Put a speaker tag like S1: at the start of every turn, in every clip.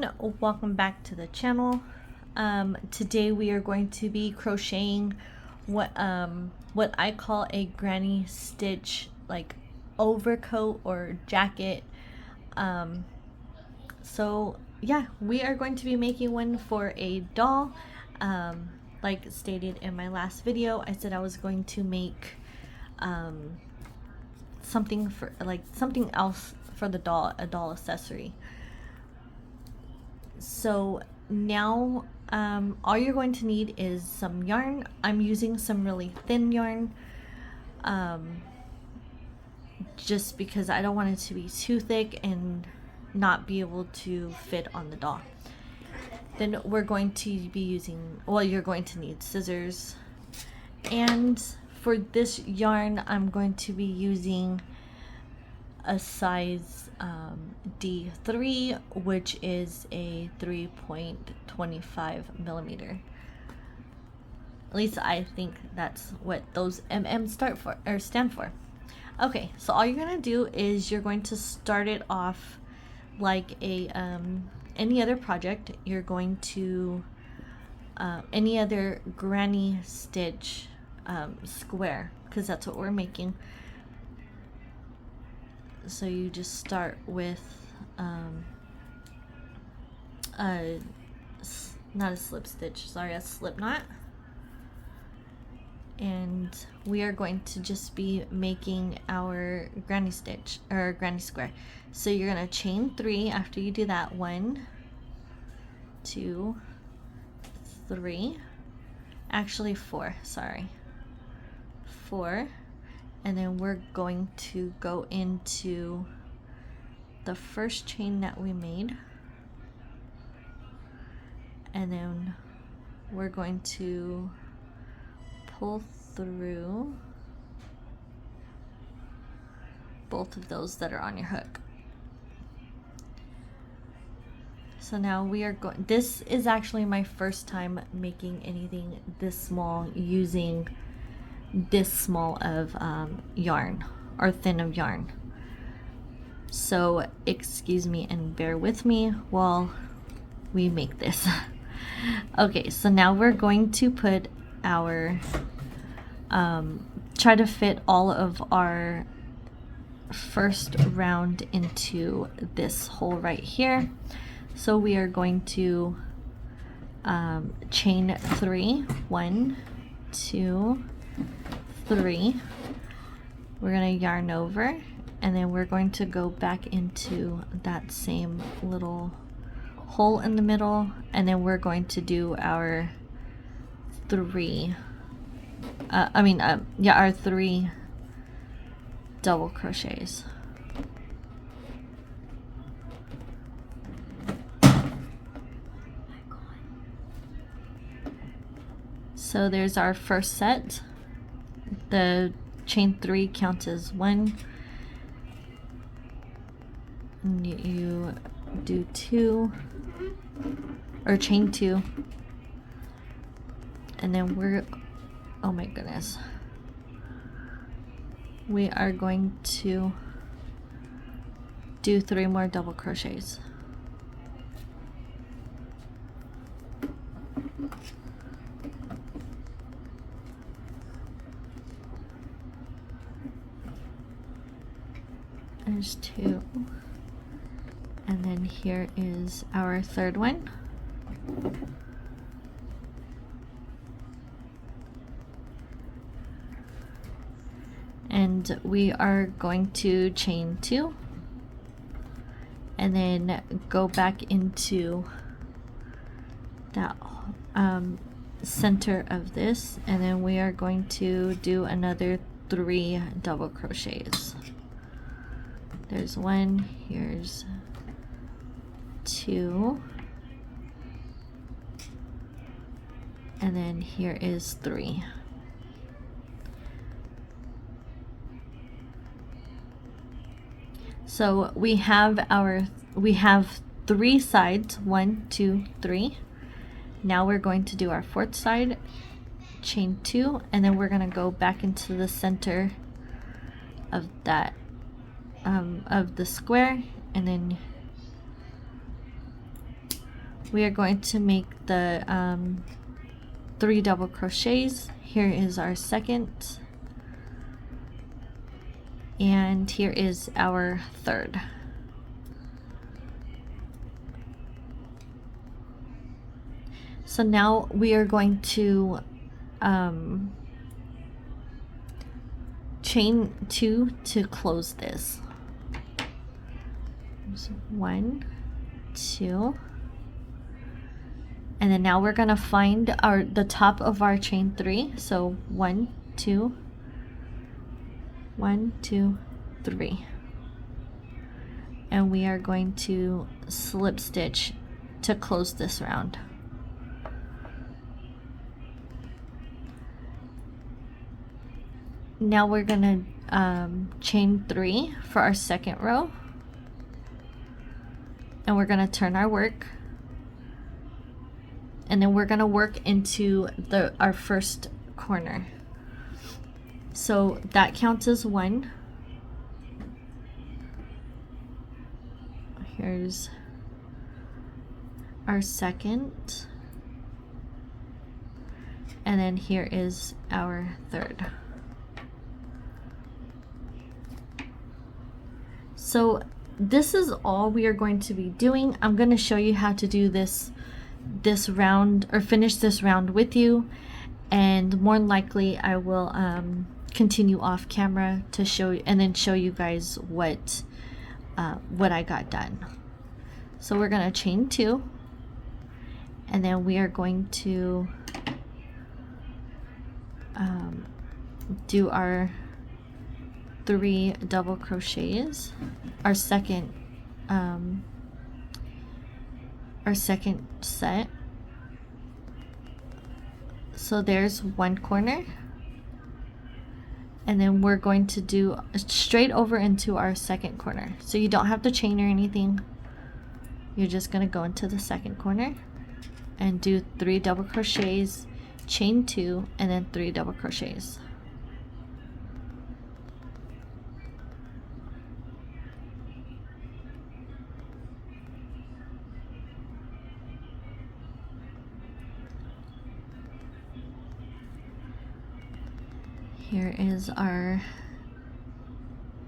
S1: everyone, welcome back to the channel. Today we are going to be crocheting what I call a granny stitch like overcoat or jacket. So yeah, we are going to be making one for a doll. Like stated in my last video, I said I was going to make something for something else for the doll, a doll accessory. So now all you're going to need is some yarn. I'm using some really thin yarn just because I don't want it to be too thick and not be able to fit on the doll. Then we're going to be using, well, you're going to need scissors, and for this yarn I'm going to be using a size D3, which is a 3.25 millimeter. At least I think that's what those MM stand for. Okay, so all you're gonna do is you're going to start it off like a any other project. You're going to any other granny stitch square, because that's what we're making. So you just start with not a slip stitch, sorry, a slip knot, and we are going to just be making our granny stitch or granny square. So you're gonna chain 3 after you do that. 1, 2, 3, actually 4, sorry, 4. And then we're going to go into the first chain that we made, and then we're going to pull through both of those that are on your hook. So now we are going, this is actually my first time making anything this small using this small of yarn, or thin of yarn. So excuse me and bear with me while we make this. Okay, so now we're going to put our try to fit all of our first round into this hole right here. So we are going to chain 3, 1, 2, 3. We're going to yarn over, and then we're going to go back into that same little hole in the middle, and then we're going to do our 3 our 3 double crochets. So there's our first set. The chain 3 counts as 1, and you do 2, or chain 2, and then we're, oh my goodness, we are going to do 3 more double crochets. There's 2, and then here is our third one. And we are going to chain 2 and then go back into that center of this, and then we are going to do another 3 double crochets. There's 1, here's 2, and then here is 3. So we have 3 sides, 1, 2, 3. Now we're going to do our 4th side, chain 2, and then we're going to go back into the center of that of the square, and then we are going to make the 3 double crochets. Here is our second, and here is our third. So now we are going to chain 2 to close this. So 1, 2, and then now we're gonna find the top of our chain 3. So 1, 2, 1, 2, 3, and we are going to slip stitch to close this round. Now we're gonna chain 3 for our second row, and we're gonna turn our work, and then we're gonna work into our first corner. So that counts as 1. Here's our second, and then here is our third. So this is all we are going to be doing. I'm going to show you how to do this round, or finish this round with you, and more than likely I will continue off camera to show you, and then show you guys what I got done. So we're going to chain 2, and then we are going to do our 3 double crochets, our second set. So there's one corner, and then we're going to do straight over into our second corner. So you don't have to chain or anything. You're just going to go into the second corner and do 3 double crochets, chain 2, and then 3 double crochets. Here is our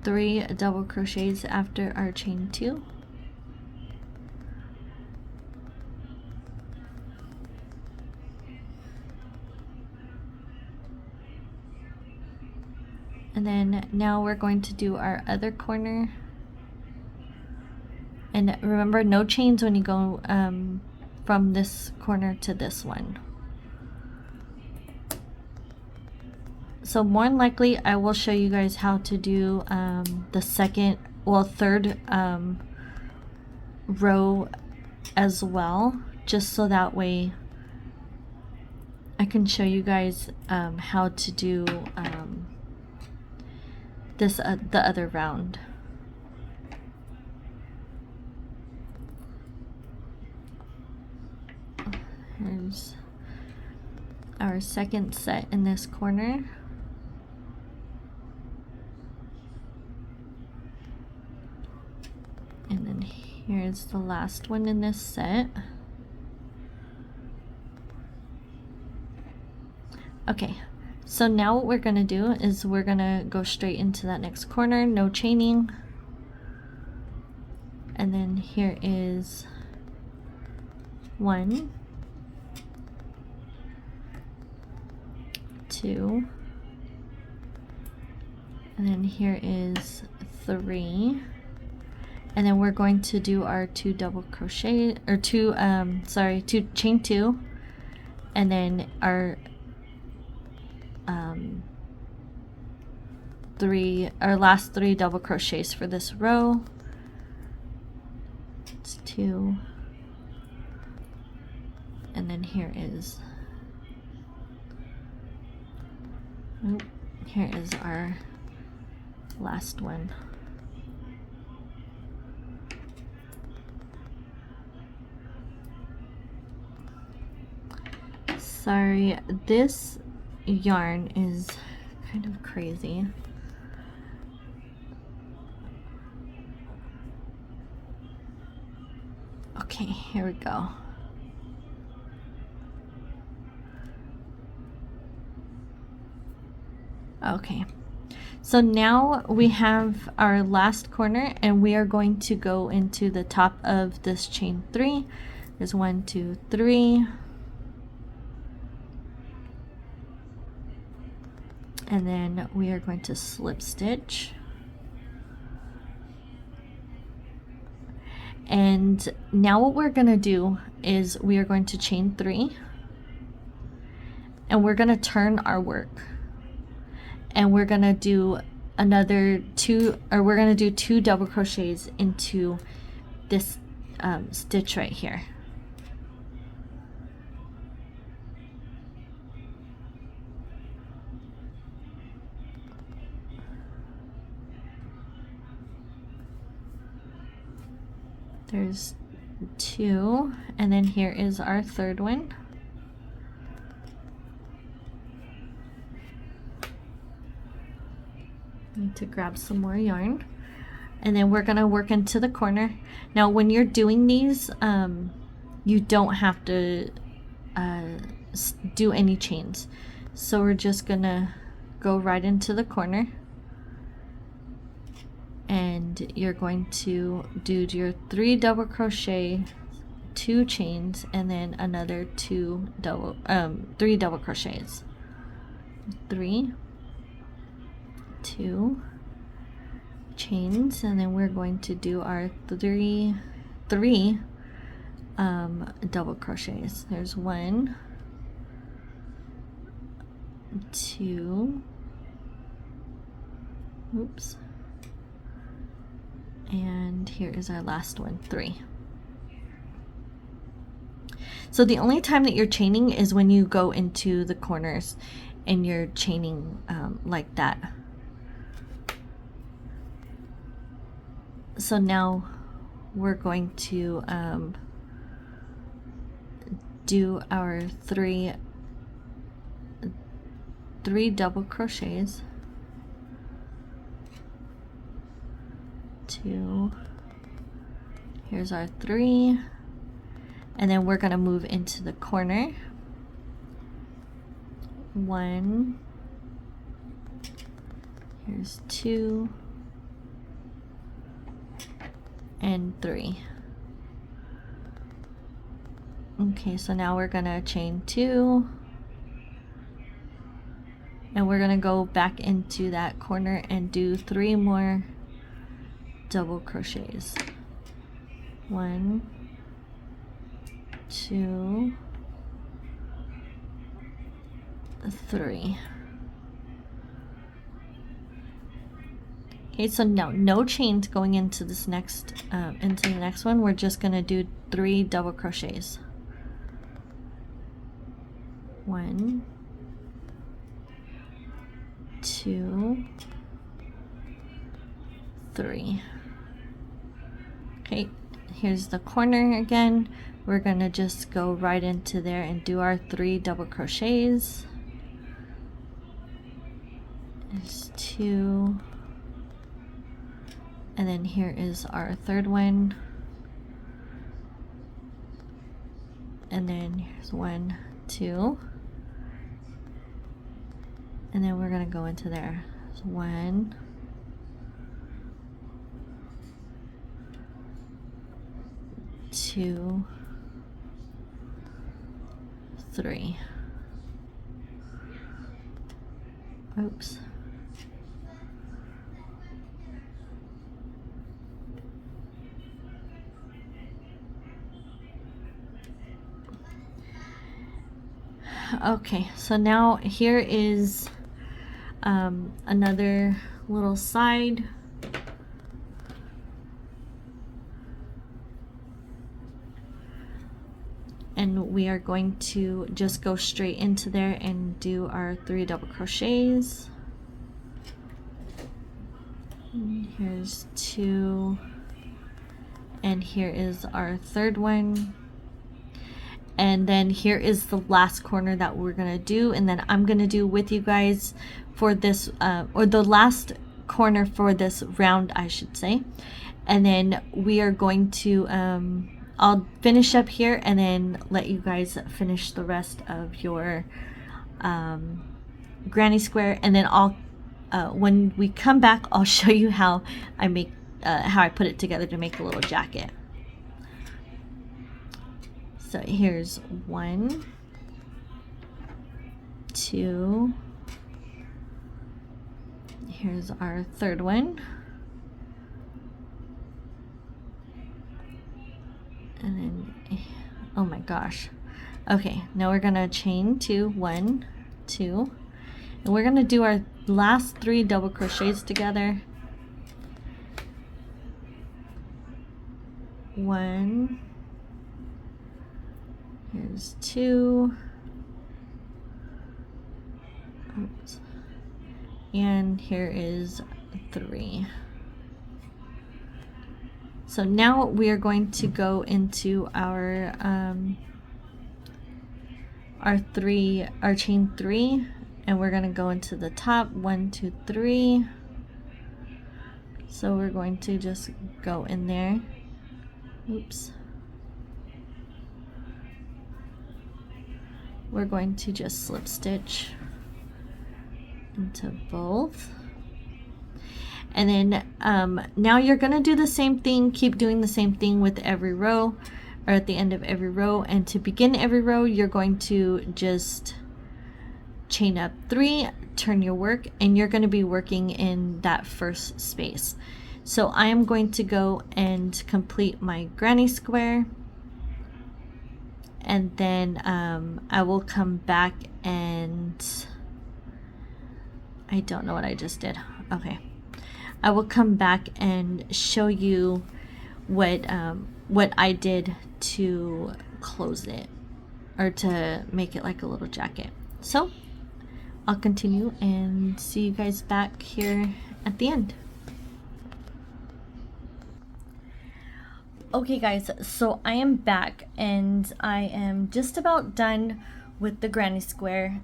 S1: 3 double crochets after our chain 2. And then now we're going to do our other corner. And remember, no chains when you go from this corner to this one. So more than likely I will show you guys how to do the third row as well, just so that way I can show you guys how to do the other round. Here's our second set in this corner. And then here's the last one in this set. Okay, so now what we're gonna do is we're gonna go straight into that next corner, no chaining. And then here is 1, 2, and then here is 3. And then we're going to do our 2 double crochet, or 2 chain 2, and then our last 3 double crochets for this row. It's 2, and then here is our last one. Sorry, this yarn is kind of crazy. Okay, here we go. Okay, so now we have our last corner, and we are going to go into the top of this chain 3. There's 1, 2, 3, and then we are going to slip stitch. And now what we're going to do is we are going to chain 3, and we're going to turn our work, and we're going to do another 2, or we're going to do 2 double crochets into this stitch right here. There's 2, and then here is our third one. Need to grab some more yarn, and then we're gonna work into the corner. Now when you're doing these, you don't have to do any chains, so we're just gonna go right into the corner, and you're going to do your 3 double crochet, 2 chains, and then another 3 double crochets. 3, 2 chains, and then we're going to do our 3 double crochets. There's 1, 2, oops, and here is our last one, 3. So the only time that you're chaining is when you go into the corners and you're chaining like that. So now we're going to do our 3 double crochets, 2, here's our 3, and then we're going to move into the corner. 1, here's 2, and 3. Okay, so now we're gonna chain 2, and we're gonna go back into that corner and do 3 more double crochets. 1, 2, 3. Okay, so now no chains going into this next into the next one. We're just gonna do 3 double crochets. 1, 2, 3. Okay, here's the corner again. We're gonna just go right into there and do our 3 double crochets. There's 2, and then here is our third one, and then here's 1, 2, and then we're gonna go into there. So 1, 2, 3. Oops. Okay, so now here is another little side. And we are going to just go straight into there and do our 3 double crochets. And here's 2, and here is our third one. And then here is the last corner that we're gonna do, and then I'm gonna do with you guys for this or the last corner for this round, I should say. And then we are going to I'll finish up here and then let you guys finish the rest of your granny square, and then I'll when we come back, I'll show you how I make how I put it together to make a little jacket. So here's 1, 2, here's our third one, and then, oh my gosh. Okay, now we're gonna chain 2, 1, 2, and we're gonna do our last 3 double crochets together. 1, here's 2, oops, and here is 3. So now we are going to go into our chain 3, and we're going to go into the top 1, 2, 3. So we're going to just go in there. Oops. We're going to just slip stitch into both. And then now you're going to do the same thing, keep doing the same thing with every row, or at the end of every row. And to begin every row, you're going to just chain up 3, turn your work, and you're going to be working in that first space. So I am going to go and complete my granny square, and then I will come back and I don't know what I just did. Okay, I will come back and show you what I did to close it, or to make it like a little jacket. So I'll continue and see you guys back here at the end. Okay guys, so I am back and I am just about done with the granny square.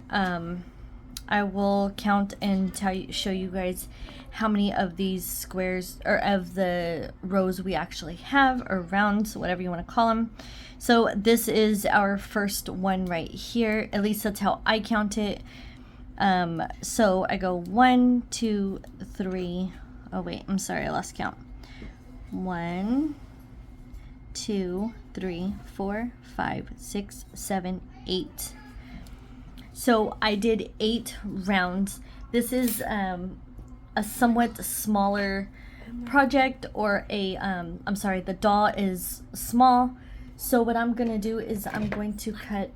S1: I will count and show you guys how many of these squares, or of the rows, we actually have, or rounds, whatever you want to call them. So this is our first one right here. At least that's how I count it. So I go 1, 2, 3. Oh wait, I'm sorry, I lost count. 1, 2, 3, 4, 5, 6, 7, 8. So I did 8 rounds. This is a somewhat smaller project, or I'm sorry, the doll is small. So what I'm gonna do is I'm going to cut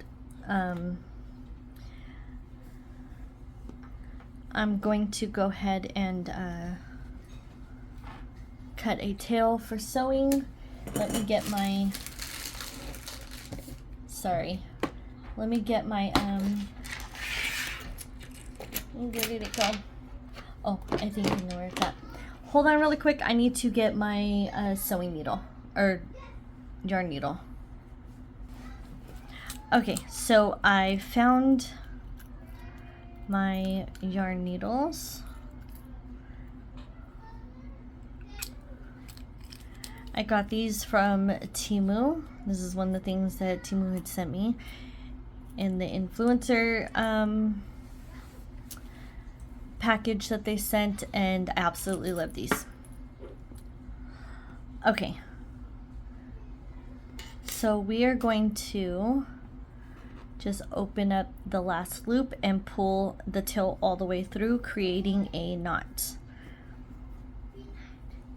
S1: I'm going to go ahead and cut a tail for sewing. Let me get my, let me get my, where did it go? Oh, I think I know where it's at. Hold on really quick. I need to get my sewing needle, or yarn needle. Okay, so I found my yarn needles. I got these from Temu. This is one of the things that Temu had sent me in the influencer package that they sent, and I absolutely love these. Okay, so we are going to just open up the last loop and pull the tail all the way through, creating a knot.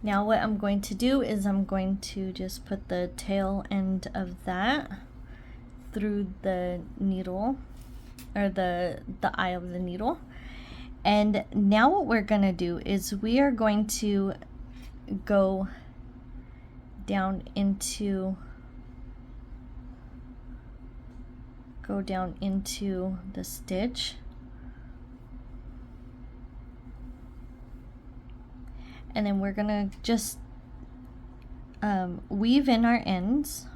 S1: Now what I'm going to do is I'm going to just put the tail end of that through the needle, or the eye of the needle. And now what we're gonna do is we are going to go down into the stitch, and then we're gonna just weave in our ends.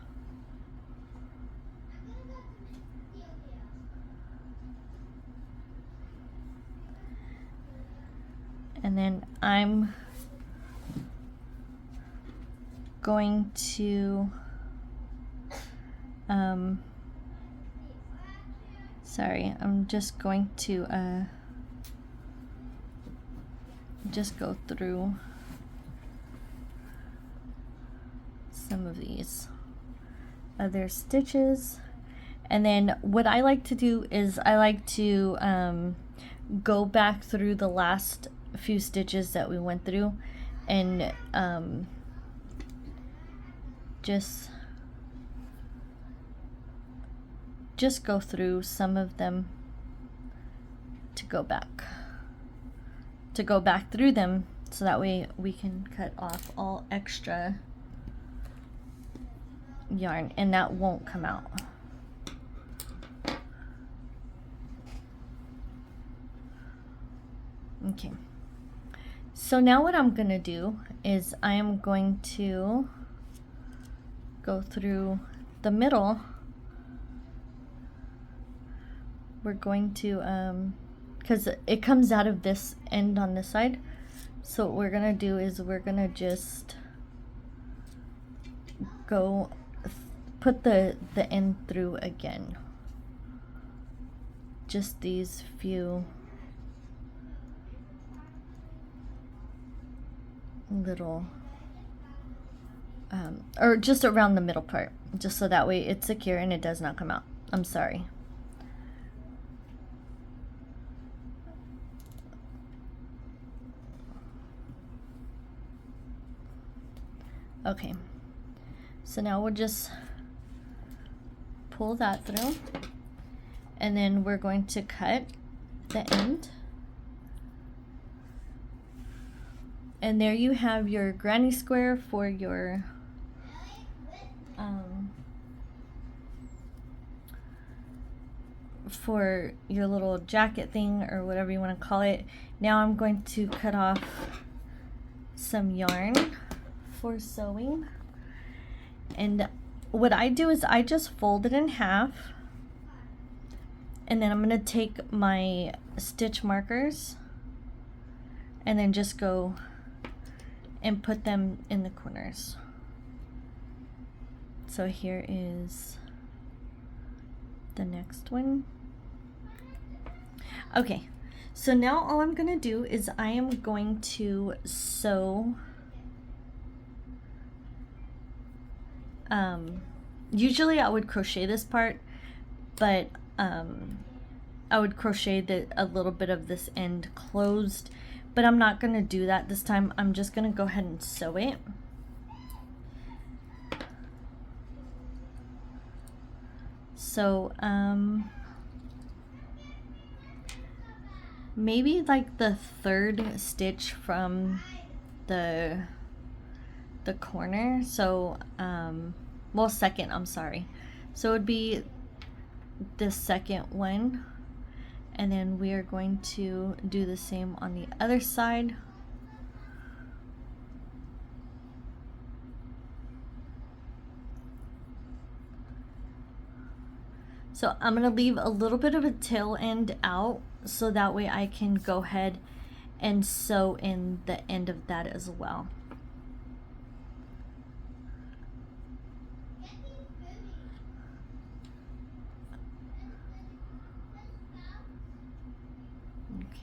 S1: And then I'm going to sorry, I'm just going to just go through some of these other stitches. And then what I like to do is I like to go back through the last few stitches that we went through and just go through some of them to go back through them, so that way we can cut off all extra yarn and that won't come out. Okay, so now what I'm gonna do is I am going to go through the middle. We're going to because it comes out of this end on this side, so what we're gonna do is we're gonna just go put the end through again, just these few little or just around the middle part, just so that way it's secure and it does not come out. I'm sorry. Okay, so now we'll just pull that through, and then we're going to cut the end. And there you have your granny square for your little jacket thing, or whatever you want to call it. Now I'm going to cut off some yarn for sewing, and what I do is I just fold it in half, and then I'm going to take my stitch markers and then just go and put them in the corners. So here is the next one. Okay, so now all I'm going to do is I am going to sew usually I would crochet this part, but I would crochet a little bit of this end closed, but I'm not going to do that this time. I'm just going to go ahead and sew it. So maybe like the third stitch from the corner, so well, second, I'm sorry, so it would be the second one, and then we are going to do the same on the other side. So I'm going to leave a little bit of a tail end out, so that way I can go ahead and sew in the end of that as well.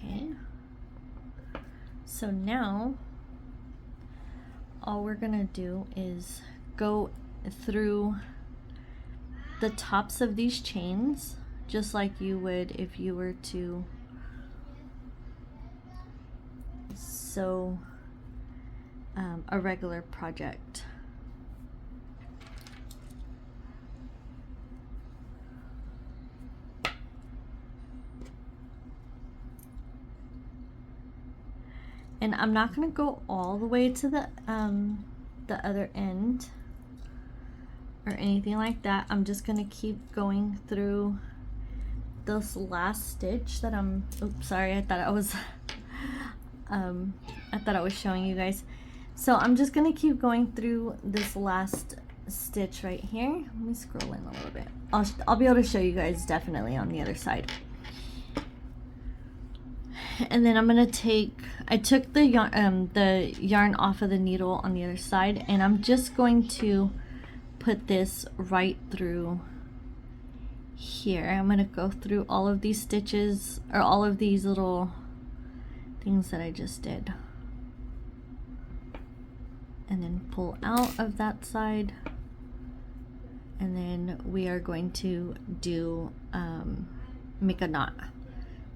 S1: Okay, so now all we're gonna do is go through the tops of these chains, just like you would if you were to sew a regular project. And I'm not going to go all the way to the other end or anything like that. I'm just going to keep going through this last stitch that oops, sorry, I thought I was showing you guys. So I'm just going to keep going through this last stitch right here. Let me scroll in a little bit. I'll be able to show you guys definitely on the other side. And then I'm gonna I took the yarn off of the needle on the other side, and I'm just going to put this right through here. I'm gonna go through all of these stitches, or all of these little things that I just did. and then pull out of that side, and then we are going to do make a knot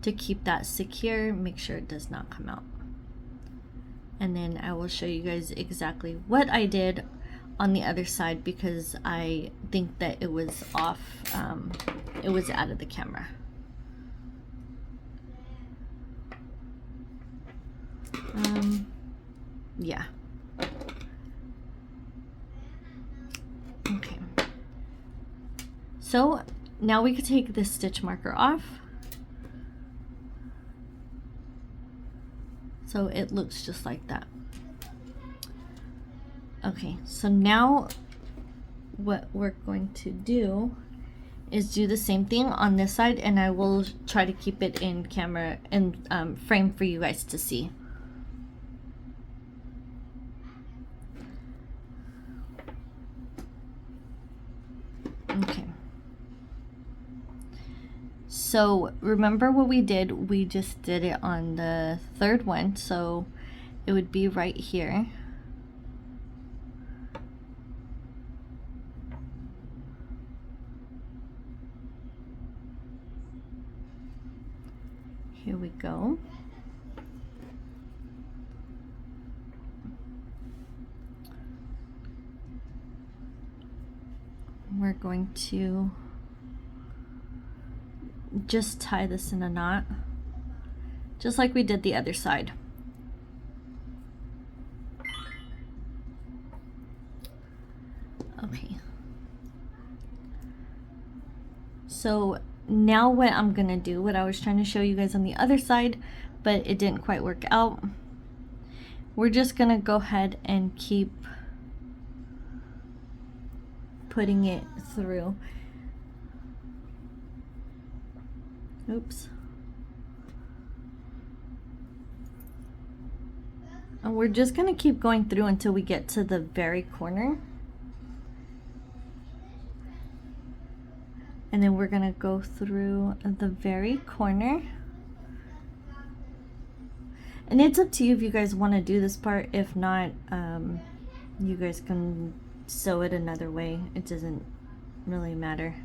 S1: to keep that secure. Make sure it does not come out, and then I will show you guys exactly what I did on the other side because I think that it was off, it was out of the camera. Yeah. Okay. So now we could take this stitch marker off. So it looks just like that. Okay, so now what we're going to do is do the same thing on this side, and I will try to keep it in camera and frame for you guys to see. Okay. So remember what we did? We just did it on the third one, so it would be right here. Here we go. We're going to just tie this in a knot, just like we did the other side. Okay. So now what I'm gonna do, what I was trying to show you guys on the other side, but it didn't quite work out. We're just gonna go ahead and keep putting it through. Oops. And we're just gonna keep going through until we get to the very corner. And then we're gonna go through the very corner. And it's up to you if you guys want to do this part. If not, you guys can sew it another way. It doesn't really matter.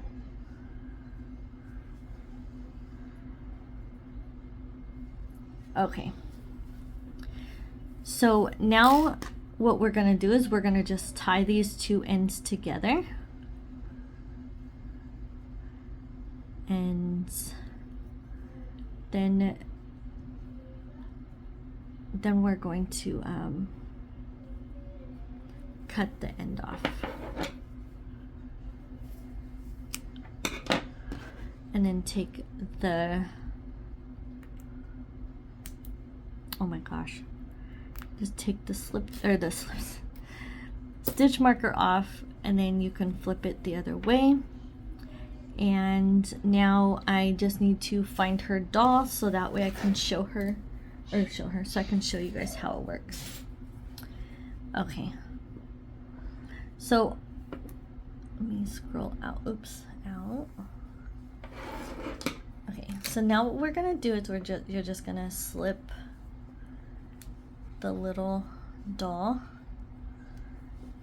S1: Okay. So now what we're gonna do is we're gonna just tie these two ends together. And then we're going to cut the end off. And then take the, oh my gosh, just take the stitch marker off, and then you can flip it the other way. And now I just need to find her doll so that way I can show her, so I can show you guys how it works. Okay, so let me scroll out, out. Okay, so now what we're gonna do is you're just gonna slip the little doll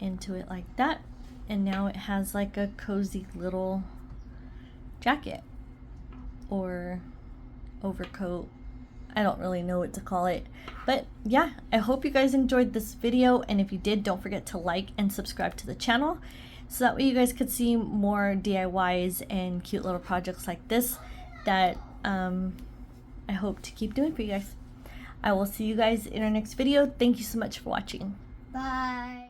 S1: into it like that, and now it has like a cozy little jacket or overcoat. I don't really know what to call it, but yeah, I hope you guys enjoyed this video, and if you did, don't forget to like and subscribe to the channel so that way you guys could see more DIYs and cute little projects like this that I hope to keep doing for you guys. I will see you guys in our next video. Thank you so much for watching.
S2: Bye.